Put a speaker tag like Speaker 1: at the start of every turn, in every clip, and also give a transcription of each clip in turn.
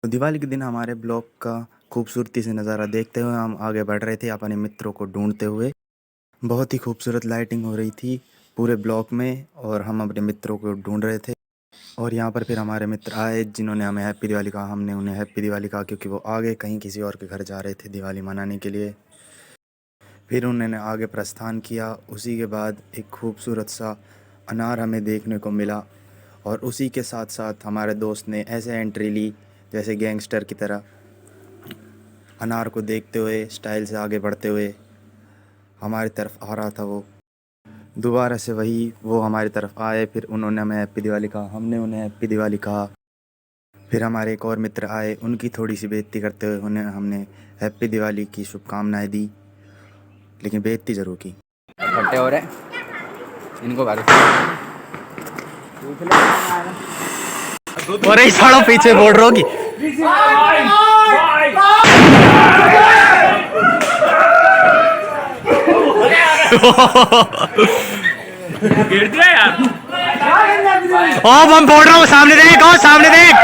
Speaker 1: दिवाली के दिन हमारे ब्लॉक का खूबसूरती से नज़ारा देखते हुए हम आगे बढ़ रहे थे अपने मित्रों को ढूंढते हुए। बहुत ही खूबसूरत लाइटिंग हो रही थी पूरे ब्लॉक में और हम अपने मित्रों को ढूंढ रहे थे। और यहाँ पर फिर हमारे मित्र आए जिन्होंने हमें हैप्पी दिवाली कहा। हमने उन्हें हैप्पी दिवाली कहा क्योंकि वो आगे कहीं किसी और के घर जा रहे थे दिवाली मनाने के लिए। फिर उन्होंने आगे प्रस्थान किया। उसी के बाद एक खूबसूरत सा अनार हमें देखने को मिला और उसी के साथ साथ हमारे दोस्त ने ऐसे एंट्री ली जैसे गैंगस्टर की तरह। अनार को देखते हुए स्टाइल से आगे बढ़ते हुए हमारी तरफ आ रहा था वो। दोबारा से वही वो हमारी तरफ आए। फिर उन्होंने हमें हैप्पी दिवाली कहा, हमने उन्हें हैप्पी दिवाली कहा। फिर हमारे एक और मित्र आए, उनकी थोड़ी सी बेइज्जती करते हुए उन्हें हमने हैप्पी दिवाली की शुभकामनाएं दी, लेकिन बेइज्जती ज़रूर की।
Speaker 2: खट्टे हो रहे इनको
Speaker 1: अरे साड़ो पीछे बोल रहा होगी।
Speaker 3: गिर दिया यार।
Speaker 1: ओ मैं बोल रहा हूँ सामने देख, ओ सामने देख।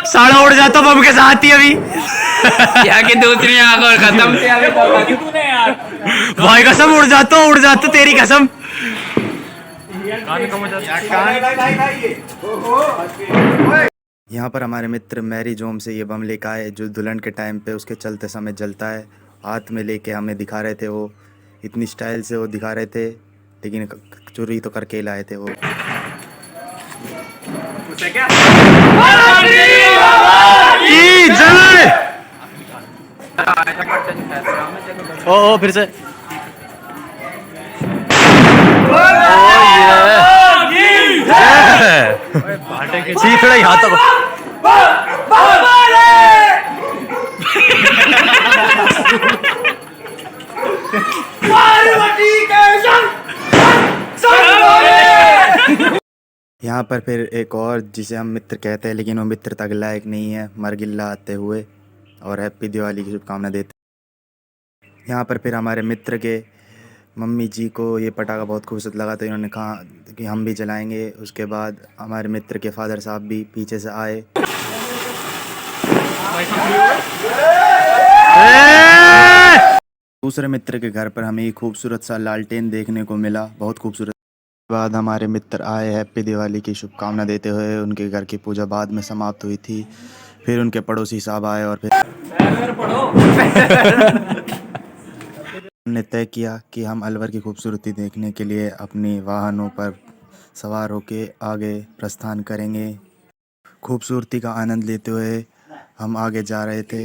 Speaker 1: साड़ा उड़ जाता बम के साथ ही अभी।
Speaker 2: यहाँ की दूसरी आंख और खत्म थी अभी तक।
Speaker 3: तूने यार
Speaker 1: भाई कसम उड़ जाता तेरी कसम। यहाँ पर हमारे मित्र मैरी जोम से ये बम लेकर आए जो दुल्हन के टाइम पे उसके चलते समय जलता है। हाथ में लेके हमें दिखा रहे थे वो, इतनी स्टाइल से वो दिखा रहे थे, लेकिन चोरी तो करके लाए थे वो।
Speaker 3: क्या
Speaker 1: की जय। ओ फिर से सीखड़ा ही हाथों यहाँ पर फिर एक और जिसे हम मित्र कहते हैं लेकिन वो मित्रता के लायक नहीं है, मरगिल्ला आते हुए और हैप्पी दिवाली की शुभकामना देते। यहाँ पर फिर हमारे मित्र के मम्मी जी को ये पटाखा बहुत खूबसूरत लगा तो इन्होंने कहा कि हम भी जलाएंगे। उसके बाद हमारे मित्र के फादर साहब भी पीछे से आए। दूसरे मित्र के घर पर हमें एक खूबसूरत सा लालटेन देखने को मिला, बहुत खूबसूरत। बाद हमारे मित्र आए हैप्पी दिवाली की शुभकामना देते हुए। उनके घर की पूजा बाद में समाप्त हुई थी। फिर उनके पड़ोसी साहब आए और फिर हमने तय किया कि हम अलवर की खूबसूरती देखने के लिए अपनी वाहनों पर सवार होके आगे प्रस्थान करेंगे। खूबसूरती का आनंद लेते हुए हम आगे जा रहे थे।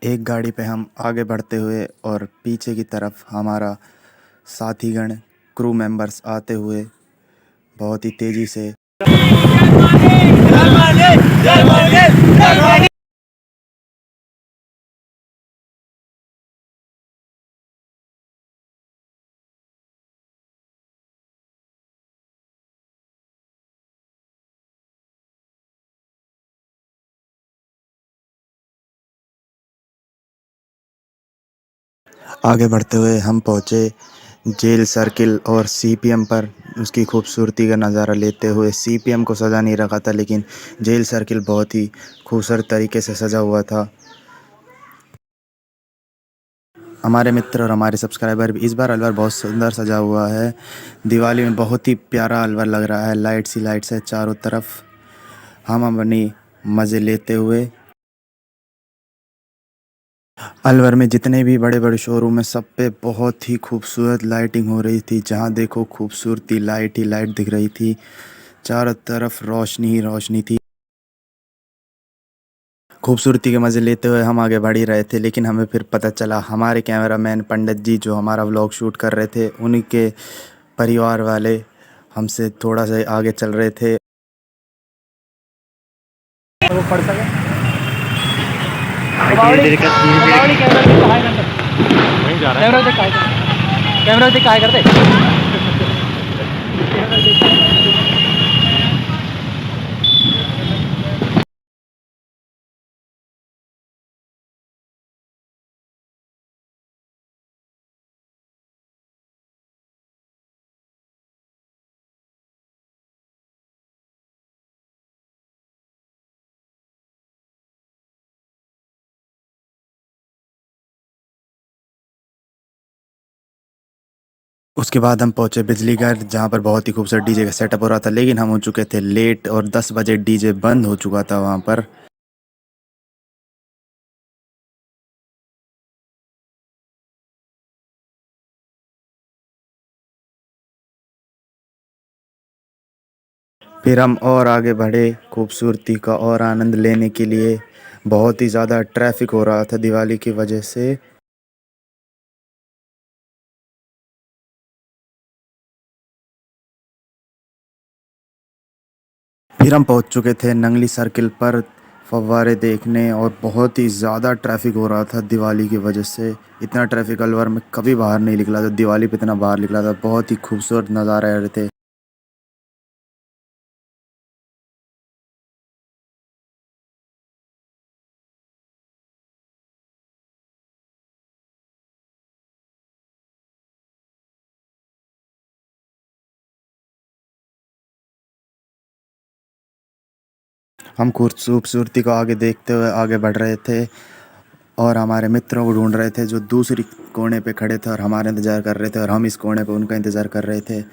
Speaker 1: एक गाड़ी पे हम आगे बढ़ते हुए और पीछे की तरफ हमारा साथीगण क्रू मेंबर्स आते हुए बहुत ही तेज़ी से। आगे बढ़ते हुए हम पहुँचे जेल सर्किल और सीपीएम पर। उसकी खूबसूरती का नज़ारा लेते हुए सीपीएम को सजा नहीं रखा था लेकिन जेल सर्किल बहुत ही खूबसूरत तरीके से सजा हुआ था। हमारे मित्र और हमारे सब्सक्राइबर भी इस बार अलवर बहुत सुंदर सजा हुआ है। दिवाली में बहुत ही प्यारा अलवर लग रहा है, लाइट्स ही लाइट्स है चारों तरफ। हम अपनी मज़े लेते हुए अलवर में जितने भी बड़े बड़े शोरूम हैं सब पे बहुत ही खूबसूरत लाइटिंग हो रही थी। जहाँ देखो खूबसूरती लाइट ही लाइट दिख रही थी, चारों तरफ रोशनी ही रोशनी थी। खूबसूरती के मज़े लेते हुए हम आगे बढ़ ही रहे थे लेकिन हमें फिर पता चला हमारे कैमरामैन पंडित जी जो हमारा व्लॉग शूट कर रहे थे उन्हीं के परिवार वाले हमसे थोड़ा सा आगे चल रहे थे। वो पड़ सके कैमरा दिखाया करते उसके बाद हम पहुंचे बिजली घर, जहाँ पर बहुत ही खूबसूरत डीजे का सेटअप हो रहा था, लेकिन हम हो चुके थे लेट और 10 बजे डीजे बंद हो चुका था वहाँ पर। फिर हम और आगे बढ़े खूबसूरती का और आनंद लेने के लिए। बहुत ही ज़्यादा ट्रैफिक हो रहा था दिवाली की वजह से। फिर हम पहुंच चुके थे नंगली सर्किल पर फव्वारे देखने, और बहुत ही ज़्यादा ट्रैफिक हो रहा था दिवाली की वजह से। इतना ट्रैफिक अलवर में कभी बाहर नहीं निकला था, दिवाली पे इतना बाहर निकला था। बहुत ही खूबसूरत नज़ारे आ रहे थे। हम खूबसूरती को आगे देखते हुए आगे बढ़ रहे थे, और हमारे मित्रों को ढूंढ रहे थे जो दूसरी कोने पे खड़े थे और हमारा इंतज़ार कर रहे थे, और हम इस कोने पे उनका इंतज़ार कर रहे थे।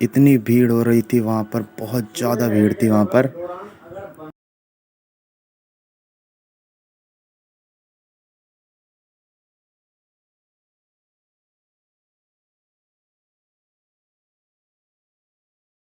Speaker 1: इतनी भीड़ हो रही थी वहाँ पर, बहुत ज़्यादा भीड़ थी वहाँ पर।